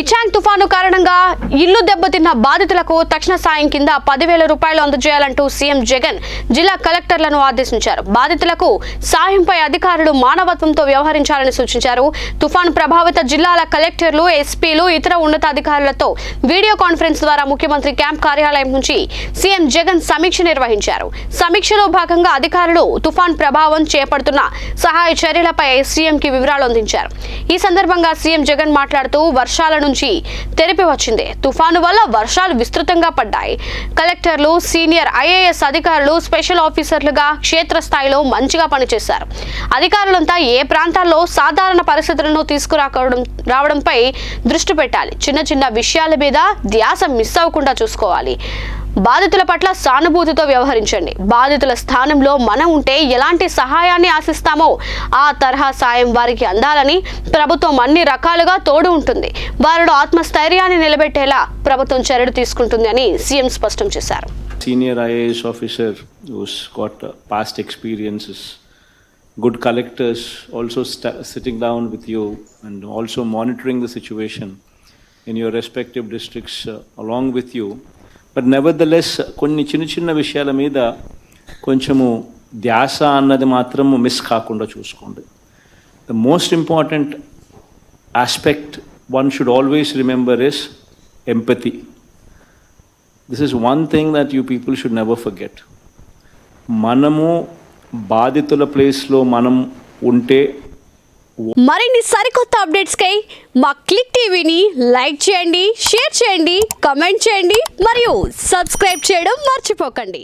మిచాంగ్ తుఫాను కారణంగా ఇల్లు దెబ్బతిన్న బాధితులకు తక్షణ సాయం కింద 10,000 రూపాయలు అందజేయాలంటూ సీఎం జగన్ జిల్లా కలెక్టర్లను ఆదేశించారు. బాధితులకు సాయంపై అధికారులు మానవత్వంతో వ్యవహరించాలని సూచించారు. తుఫాను ప్రభావిత జిల్లాల కలెక్టర్లు, ఎస్పీలు, ఇతర ఉన్నతాధికారులతో వీడియో కాన్ఫరెన్స్ ద్వారా ముఖ్యమంత్రి క్యాంప్ కార్యాలయం నుంచి సీఎం జగన్ సమీక్ష నిర్వహించారు. సమీక్షలో భాగంగా అధికారులు తుఫాన్ ప్రభావం చేపడుతున్న సహాయ చర్యలపై సీఎంకి వివరాలు అందించారు. ఈ సందర్భంగా సీఎం జగన్ మాట్లాడుతూ వర్షాల నుంచి తెరిపి వచ్చింది. తుఫాను వల్ల వర్షాలు విస్తృతంగా పడ్డాయి. కలెక్టర్లు, సీనియర్ ఐఏఎస్ అధికారులు, స్పెషల్ ఆఫీసర్లుగా క్షేత్రస్థాయిలో మంచిగా పనిచేశారు. అధికారులంతా ఏ ప్రాంతాల్లో సాధారణ పరిస్థితులను రావడంపై దృష్టి పెట్టాలి. చిన్న చిన్న విషయాల మీద ధ్యాస మిస్ అవ్వకుండా చూసుకోవాలి. బాధితుల పట్ల సానుభూతితో వ్యవహరించండి. బాధితుల స్థానంలో మనం ఉంటే ఎలాంటి సహాయాన్ని ఆశిస్తామో ఆ తరహా సాయం వారికి అందాలని ప్రభుత్వం అన్ని రకాలుగా తోడు ఉంటుంది. వారిలో ఆత్మస్థైర్యాన్ని నిలబెట్టేలా ప్రభుత్వం చర్యలు తీసుకుంటుంది అని సీఎం స్పష్టం చేశారు. Senior IAS officer who's got past experiences, good collectors also sitting down with you and also monitoring the situation in your respective districts along with you. But nevertheless కొన్ని చిన్న చిన్న విషయాల మీద కొంచెము ధ్యాస అన్నది మాత్రము మిస్ కాకుండా చూసుకోండి. The most important aspect one should always remember is empathy. This is one thing that you people should never forget. మనము బాధితుల ప్లేస్లో మనం ఉంటే మరిన్ని సరికొత్త అప్డేట్స్ కై మా క్లిక్ టీవీని లైక్ చేయండి, షేర్ చేయండి, కమెంట్ చేయండి మరియు సబ్స్క్రైబ్ చేయడం మర్చిపోకండి.